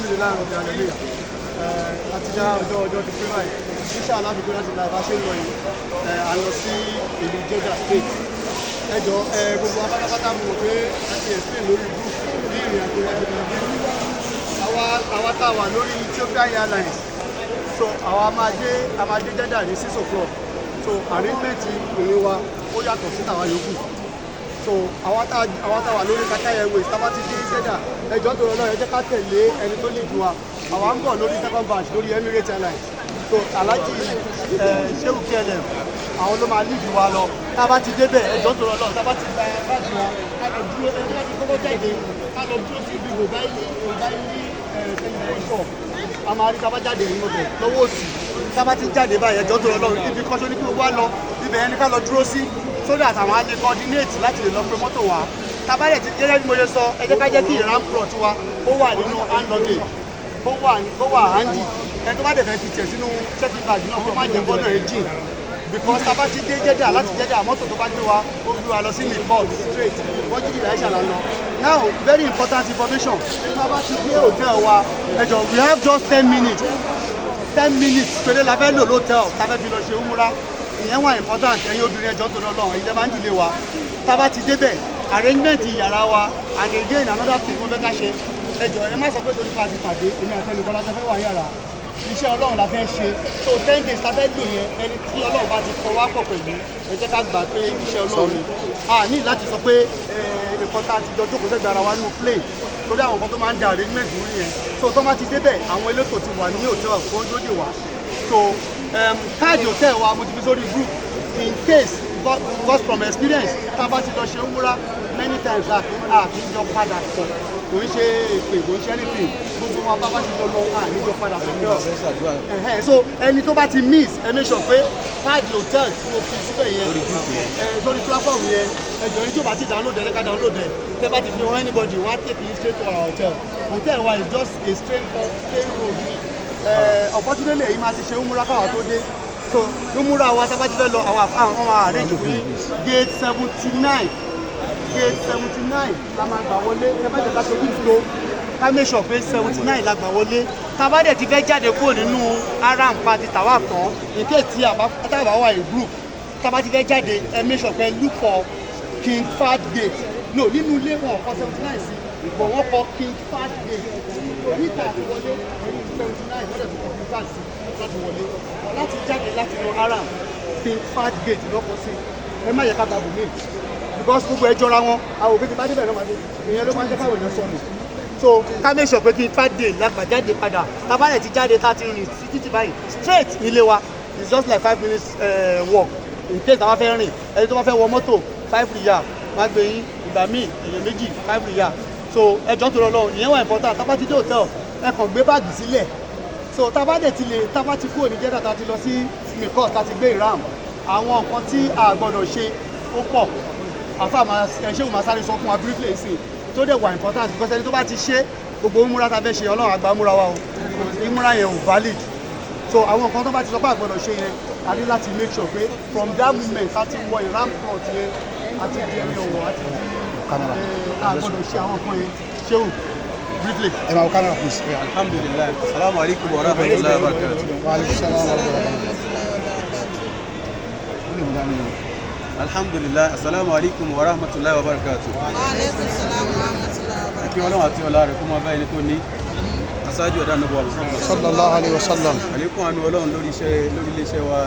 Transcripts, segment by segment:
alhamdulillah rabbil alamin àti já ọjọ́ ti pé báyìí inshallah fi láti la bá ṣe ń lọ yìí a lọ sí ìlú Jeddah state ẹjọ́ gbogbo apátápátá mo pé láti explain lórí group bí ìrìn àjò wa ti lọ bí àwa tá a wà lórí Ethiopian Airlines so àwa máa dé Jeddah ní 6 o'clock so arrangement ìrìn wa ó yàtọ̀ sí tàwa yòókù so àwa tá a wà lórí Qatar Airways tá a bá ti dé Jeddah ẹjọ́ tó lọ ẹ jẹ́ ká tẹ̀lé ẹni tó lè ju wa àwa ń bọ̀ lórí second batch lórí Emirates Airlines so Alhaji Shehu KLM àwọn ló máa lead wa lọ tá a bá ti débẹ̀ ẹjọ́ tó lọ tá a bá ti gba báàgì wọn ká lọ dúró ẹni láti kọ́kọ́ jáde ká lọ dúró sí ibi Mobile tẹlifíṣọ̀ a máa rí tá a bá jáde nínú bẹ̀ lọ́wọ́ òsì tá a bá ti jáde báyìí ẹjọ́ tó lọ ibi kọ́sọ́ ní kí wọ́n wá lọ ibẹ̀ ẹni ká lọ dúró sí sódà àtàwọn á lè coordinate láti lè lọ pé mọ́tò wa tabalẹ̀ ti gẹ́gẹ́ bí mo ṣe sọ ẹ jẹ́ ká jẹ́ kí ìran plot wa ó wà nínú hand luggage ó wà handy ẹ tó bá dẹ̀ fẹ́ fi tẹ̀ sínú checking bag náà kó má jẹ́ bọ́dọ̀ ẹ̀ jìn because tá a bá ti dé Jeddah láti Jeddah mọ́tò tó bá gbé wa ó gbé wa lọ sí Mikot straight wọ́n jí ìlà ìṣàlá lọ now very important information tá a bá ti dé hotel wa ẹ jọ we have just 10 minutes péré la fẹ́ lò lóòtẹ́l tá a fẹ́ fi lọ ṣe umura ìyẹn wà important ẹ̀yin obìnrin ẹjọ́ tó lọ́lọ́ ìjẹ́ máa ń dìlé wa tá a bá ti débẹ̀ arrangement yàrá wa and again another thing wọ́n fẹ́ ká ṣe ẹjọ́ ẹ má sọ pé torí pàṣẹ pàdé èmi àtẹnukọ́ la fẹ́ wà yàrá iṣẹ́ Ọlọ́run la fẹ́ ṣe so 10 days la fẹ́ lò yẹn ẹni tí Ọlọ́run bá ti kọ wá pọ̀ pẹ̀lú ẹ jẹ́ ká gbà pé iṣẹ́ Ọlọ́run ni a ní láti sọ pé nǹkan tá a ti jọ jókòó sẹ́gbẹ̀ẹ́ ara wa nínú plane torí àwọn nǹkan tó máa ń da arrangement lórí yẹn so tó má ti débẹ̀ àwọn elétò ti wà ní hotel fún lóde wa so káàdì hotel wa mo ti fi sórí group in case because from experience tá a bá ti lọ ṣe umura many times a kì í jọ padà sọ kò ń ṣe èpè kò ń ṣe anything gbogbo wọn bá ti jọ lọ a ní jọ padà sọ náà so ẹni tó bá ti miss ẹ make sure pé káàdì hotel tí mo fi síbẹ̀ yẹn lórí platform yẹn ẹjọ́ ẹni tí ó bá ti download ẹ̀ lẹ́ka download ẹ̀ tẹ́ bá ti fi hàn anybody wọ́n á take you straight to our hotel wa is just a straight road unfortunately èyí máa ti ṣe umura káwa tó dé so umura wa tábà ti fẹ́ lọ àwọn arrange fún gate 79 la máa gbà wọlé tẹ́bá jẹ́ ká ṣe wíìlú ká make sure pé 79 la gbà wọlé tábà dẹ̀ ti fẹ́ jáde kúrò nínú aram party tàwa kan nké tí àbá wà in group tábà ti fẹ́ jáde ẹ make sure pé look for King Fahd Gate no nínú ilé wọn kọ 79 sí ìgbọ̀ wọn kọ King Fahd Gate oníta àti wọlé ẹni 79 wọ́n dẹ̀ tó kọ King Fahd sí láti wọlé láti jáde láti lọ aram King Fahd Gate lọ́kọ̀ sí ẹ má yẹ ká gbàgbọ́ mi because gbogbo ẹ jọra wọn àwọn òbí ti bá débẹ̀ náà máa dé ìyẹn ló máa ń jẹ́ káwọn èèyàn sọnù so ká make sure pé King Fahd Gate lágbà jáde padà tábàlẹ̀ ti jáde tá a ti rìn sí títì báyìí straight nílé wa it's just like 5 minutes walk in case táwa fẹ́ rìn ẹni tó bá fẹ́ wọ mọ́tò 5 riyal má gbé yín ìgbà míì èèyàn méjì 5 riyal so ẹjọ́ tó lọ lọ ìyẹn wà important tábà ti dé hotel ẹ kàn gbé báàgì sílẹ̀ so tábà dẹ̀ ti lè tábà ti kúrò ní Jeddah tá a ti lọ sí Mikot tá a ti gbé ìram àwọn nǹkan tí a gbọ́dọ̀ ṣe ó pọ̀ àfa ṣéwù máa sáré sọ fún wa briefly sí tó dẹ̀ wà important because ẹni tó bá ti ṣe gbogbo múra ta fẹ́ ṣe Ọlọ́run àgbà múra wa o ìmúra yẹn ò valid so àwọn nǹkan tó bá ti sọ pé àgbọ̀dọ̀ ṣe yẹn a ní láti make sure pé from that moment a ti wọ ìram plot yẹn a ti di ẹni ọ̀wọ̀ a ti di àgbọ̀dọ̀ ṣe àwọn nǹkan yẹn ṣéwù briefly. ẹ máa wọ kámẹ́rà please. alhamdulilayi salamu alaykum wa rahmatulahi wa barakatuh. wa alaykum salaam wa rahmatulahi. alhamdulilayi asalaamu alaykum wa rahmatulahi wa barakatuh. Aleykum salaam wa rahmatullahi wa barakatuh. kí Ọlọ́run àti ọlá rẹ̀ kó máa bá ẹni tó ní aṣáájú ọ̀dà nàbọ̀ Muhammad sallallahu alayhi wa sallam. àlékún àánú Ọlọ́run lórí iléeṣẹ́ wa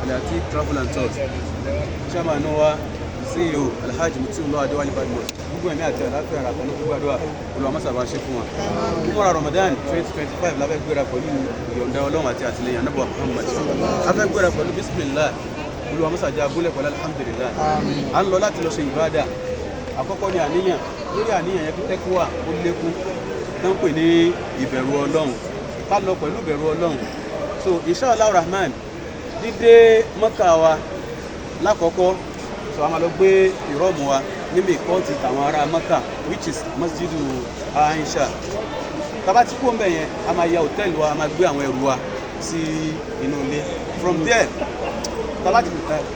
Al-Atiq travel and tours chairman wa CEO Alhaji Mutiullah Adewale Badmus gbogbo ẹ̀mí àti àlàáfíà rà pẹ̀lú gbígbàdúrà olùwàmọ́sàbà ṣe fún wa umura Ramadan 2025 la fẹ́ gbéra pẹ̀lú ìyọ̀ǹda Ọlọ́run àti àtìlẹ́yìn ànábọ̀ Muhammad a fẹ́ gbéra pẹ̀lú bismillah olùwàmọ́sàjà agúnlẹ̀ pẹ̀lú alhamdulillah à ń lọ láti lọ ṣe ìbádà àkọ́kọ́ ní àníyàn lórí àníyàn yẹn tẹ́kù wà ó lékún tó ń pè ní ìbẹ̀rù Ọlọ́run ká lọ pẹ̀lú ìbẹ̀rù Ọlọ́run so inshallah rahman dídé Mọ́kà wa lákọ̀ọ́kọ́ so a máa lọ gbé ìrọ́mù wa níbi ìkọ́ọ̀tì tàwọn ará Mọ́kà which is masjidu Aisha tàbá tí kò ń bẹ̀ yẹn a máa ya hòtẹ́ẹ̀lì wa a máa gbé àwọn ẹrù wa sí inú ilé from there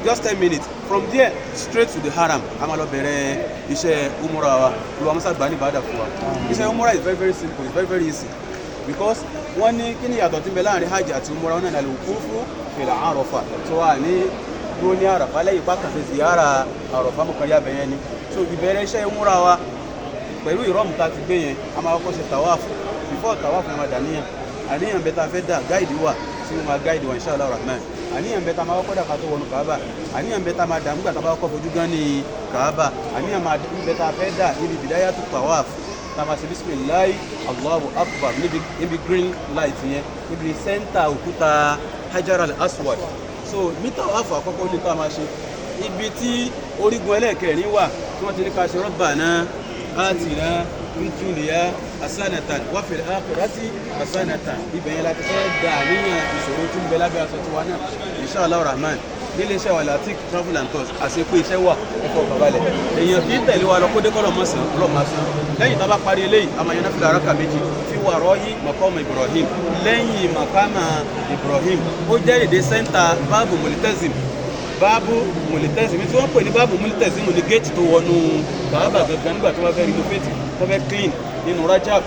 just 10 minutes from there straight to the haram a máa lọ bẹ̀rẹ̀ iṣẹ́ umura wa olùwà musa gbà ní ìbádà fún wa iṣẹ́ umura is very simple it's very easy because wọ́n ní kí ni yàtọ̀ tí ń bẹ láàrin hajj àti umura wọn náà lè kú fún fil Arafa tó wà ní dúró ní Arafa lẹ́yìn pàkàtà ziyara Arafa mọ̀kànlá bẹ̀yẹn ni so ìbẹ̀rẹ̀ iṣẹ́ umura wa pẹ̀lú ìrọ́mù tá a ti gbé yẹn a máa kọ́kọ́ ṣe tawaf before tawaf yẹn máa dàníyàn àníyàn bẹ́ẹ̀ tá a fẹ́ dà gáìdì wà tí wọ́n máa gáìdì wa inshallah rahman àníyàn bẹ́ẹ̀ tá a máa kọ́kọ́ dà ká tó wọnú Kaaba àníyàn bẹ́ẹ̀ tá a máa dà nígbà tá a bá kọ́kọ́ fojú gan ní Kaaba àníyàn bẹ́ẹ̀ tá a fẹ́ dà níbi bidayatu tawaf tá a máa ṣe bisimilayi Allahu akbar níbi green light yẹn níbi sẹ́ńtà òkúta hajar al-aswad so ní tawaf àkọ́kọ́ ní ká máa ṣe ibi tí orígun ẹlẹ́ẹ̀kẹrin wà tí wọ́n ti ní ká ṣe rabbana atina fid dunya hasanatan wa fil akhirati hasanatan ibẹ̀ yẹn láti fẹ́ dà níyàn ìṣòro tí ń bẹ lábẹ́ aṣọ tiwa náà inshallah rahman nílé iṣẹ́ wa Lateef travel and tours àṣepé iṣẹ́ wà ẹ̀fọ́ babalẹ̀ èèyàn kì í tẹ̀lé wa lọ kó dé kọ́lọ̀ mọ́sàn ọlọ́mọsán lẹ́yìn tá a bá parí eléyìí a máa yan náfìlà rákà méjì fi wà rọ́yí maqama Ibrahim lẹ́yìn maqama Ibrahim ó jẹ́ èdè sẹ́ńtà báàbù multazim tí wọ́n pè ní báàbù multazim ní géètì tó wọnú Kaaba gangan nígbà tó bá fẹ́ renovate tó fẹ́ clean nínú Rajab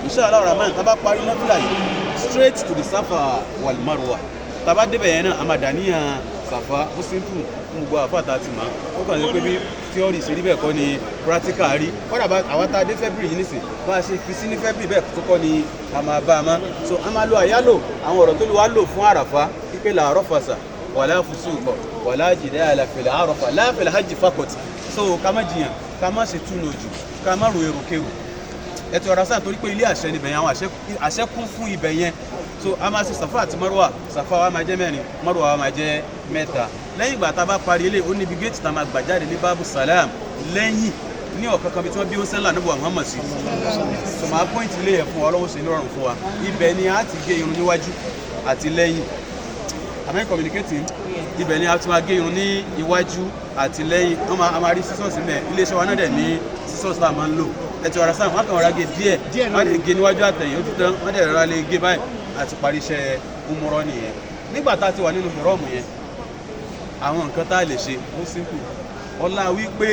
inshallah rahman tá a bá parí náfìlà yìí straight to the Safa wal Marwa tá a bá débẹ̀ yẹn náà a máa dàníyàn Safa ó simple fún gbogbo àfáàtà ti máa ó kàn sí pé bí theory ṣe rí bẹ́ẹ̀ kọ́ ni practical rí kọ́dà bá àwọn tá a dé February yìí nìsín bá a ṣe fi sí ní February bẹ́ẹ̀ tó kọ́ ni a máa bá a má so a máa lo àyálò àwọn ọ̀rọ̀ tó lè wá lò fún àràfá pípé la rafasa wala fusuqa wala jidala fil arafa la fil hajj faqat so ká má jiyàn ká má ṣe túnú jù ká má ro èrò kéwù ẹtù ọ̀rọ̀ sáà torí pé ilé àṣẹ níbẹ̀ yẹn àwọn àṣẹ kún fún ibẹ̀ yẹn so a máa ṣe Safa àti Marwa Safa wa máa jẹ́ mẹ́rin Marwa wa máa jẹ́ mẹ́ta lẹ́yìn ìgbà tá a bá parí ilé ó níbi géètì tá a máa gbà jáde ní Babu Salam lẹ́yìn ní ọ̀kankan bí tí wọ́n bí ó sẹ́ńlá níbo Muhammad sí so máa pọ́ìntì ilé yẹn fún wa ọlọ́wọ́ ṣe nírọ̀rùn fún wa ibẹ̀ ni a ti gé irun níwájú àti lẹ́yìn am I communicating ibẹ̀ ni a ti máa gé irun ní iwájú àti lẹ́yìn wọ́n máa rí scissors níbẹ̀ iléeṣẹ́ wa náà dẹ̀ ní scissors tá a máa ń lò ẹ̀tì ọ̀rọ̀ sáà wọ́n kàn rọra gé díẹ̀ wọ́n lè gé níwájú àtẹ̀yìn ó ti tán wọ́n dẹ̀ rọra lè gé báyìí àti parí iṣẹ́ umrah nìyẹn nígbà tá a ti wà nínú ìrọ́ọ̀mù yẹn àwọn nǹkan tá a lè ṣe ó simple ọlá wípé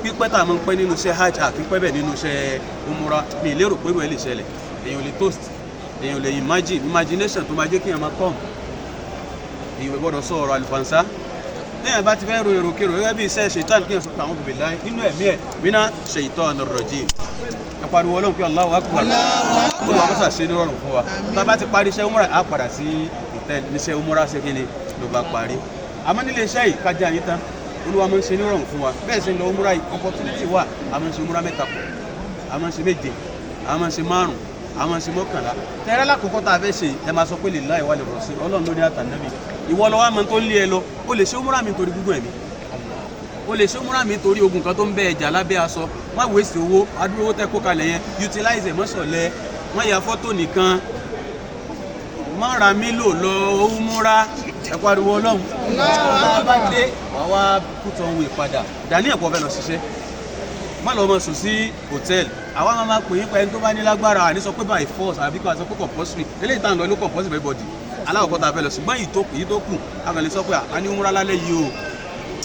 pípẹ́ tá a máa ń pẹ́ nínú iṣẹ́ hajj àpípẹ́ bẹ̀ nínú iṣẹ́ umrah mi lérò pé ìwé lè ṣẹlẹ̀ èèyàn lè toast èèyàn lè imagination tó máa jẹ́ kí èèyàn máa come èèyàn gbọ́dọ̀ sọ ọ̀rọ̀ àlùfànṣá lẹ́yìn bá ti fẹ́ ro èrò kérò gẹ́gẹ́ bí iṣẹ́ ṣètàn kí èèyàn sọ pé àwọn bèbè láì nínú ẹ̀mí ẹ̀ mina shaitanir rajim ẹ pariwo Ọlọ́run pé Allahu akbar ó lọ mọ́sà ṣe ní rọrùn fún wa tá a bá ti parí iṣẹ́ umrah á padà sí ìtẹ́ níṣẹ́ umrah ṣe kí ni ló bá parí àmọ́ nílé iṣẹ́ yìí kájà yín tán Olúwa máa ń ṣe ní rọrùn fún wa bẹ́ẹ̀ ṣe ń lọ umrah yìí opportunity wà a máa ń ṣe umrah mẹ́ta pọ̀ a máa ń ṣe méje a máa ń ṣe márùn a máa ń ṣe mọ́kànlá tẹ́rẹ́ lákòókò tá a fẹ́ ṣe ẹ máa sọ pé lillahi wa lirrasul Ọlọ́run ló ní àtànábì ìwọ lọ́wọ́ àmọ́ tó ń lé ẹ lọ o lè ṣe umrah mi torí gúgùn ẹ̀mí o lè ṣe umrah mi torí ogun kan tó ń bẹ ẹjà lábẹ́ aṣọ má waste owó adúró owó tẹ́ kó kalẹ̀ yẹn utilize ẹ̀ mọ́sọ̀lẹ́ má ya fọ́tò nìkan má ra mílò lọ umrah ẹ pariwo Ọlọ́run bá dé wàá wá kútọ̀ ohun ìpadà dání ẹ̀kọ́ fẹ́ lọ ṣiṣẹ́ má lọ mọ̀ sùn sí hòtẹ́ẹ̀lì àwa máa pè yín pa ẹni tó bá ní lágbára àní sọ pé by force àbí kó a sọ pé compulsory eléyìí tá à ń lọ ló compulsory everybody aláwọ̀kọ́ tá a fẹ́ lọ ṣùgbọ́n èyí tó kù a kàn lè sọ pé a ní umrah lálẹ́ yìí o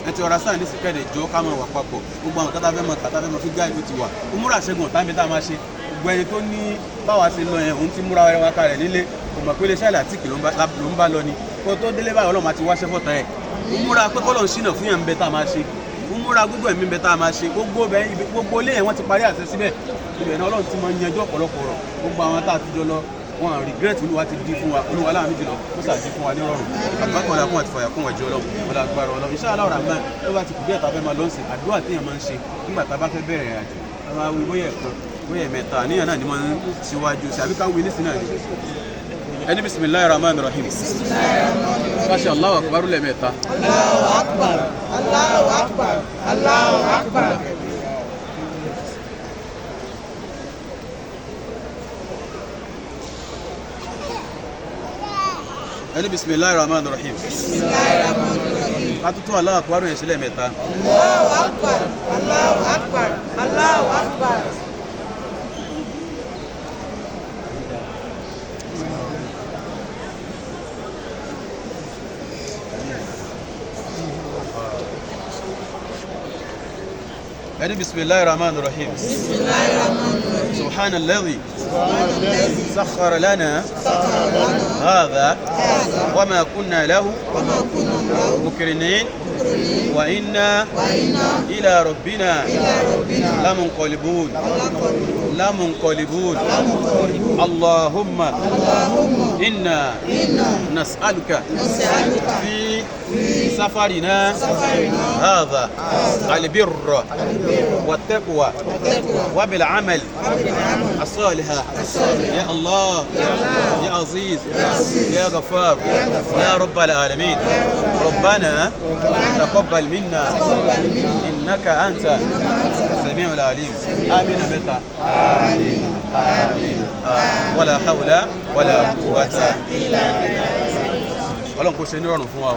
ẹ ti ọ̀rá sáà ní sìkẹ́ẹ̀dẹ̀ jọ ká máa wà papọ̀ gbogbo àwọn kátà fẹ́ mọ̀ kátà fẹ́ mọ̀ fi gáàdì tó ti wà umrah ṣẹ́gun ọ̀tá mi tá a máa ṣe gbogbo ẹni tó ní báwa ṣe lọ yẹn òun ti múra wẹrẹ wa kalẹ̀ nílé kò mọ̀ pé iléeṣẹ́ Lateef ló ń bá lọ ni kó tó délé báyìí Ọlọ́run àti wáṣẹ́ fọ́tà ẹ̀ umrah pé kọ́lọ̀ ń ṣìnà fún yàn ń bẹ tá a máa ṣe umrah gbogbo ẹ̀mí ń bẹ tá a máa ṣe gbogbo ilé yẹn wọ́n ti parí àṣẹ síbẹ̀ ibẹ̀ náà Ọlọ́run ti máa ń yanjú ọ̀pọ̀lọpọ̀ rọ̀ gbogbo àwọn tá a ti jọ lọ wọn regret Olúwa ti di fún wa Olúwa láàánú jùlọ ó sà di fún wa ní rọrùn àgbàkọ̀ ọ̀la fún àti fàyà kún wájú Ọlọ́run wọn la gbára Ọlọ́run inshallah rahman tó bá ti kù bí ẹ̀ta fẹ́ máa lọ́sìn àdúrà téèyàn máa ń ṣe nígbà tá a bá fẹ́ bẹ̀rẹ̀ ìrìn àjò a máa wí bóyá ẹ̀kan bóyá ẹ̀mẹ́ta àníyàn náà ni máa ń ṣíwájú sí àbí ká wí ní sinai ẹni bismillahir rahmanir rahim máṣe Allahu akbar lẹ́ẹ̀mẹ́ta. Allahu akbar, Allahu akbar, Allahu akbar. ẹni bismillahir rahmanir rahim. Bismillahir rahmanir rahim. ká tó tún Allahu akbar yẹn sílẹ̀ mẹ́ta. Allahu akbar, Allahu akbar, Allahu akbar. ẹni bismillahir rahmanir rahim. Bismillahir rahmanir rahim. subhanalladhi سخر لنا هذا وما كنا له مقرنين وإنا إلى ربنا لمنقلبون اللهم إنا نسألك في سفرنا هذا البر والتقوى وبالعمل الصالح يا الله يا عزيز يا غفار يا رب العالمين ربنا تقبل منا إنك أنت السميع العليم آمين بك آمين ولا حول ولا قوة إلا بالله. Ọlọ́run kò ṣe ní rọrùn fún wa o.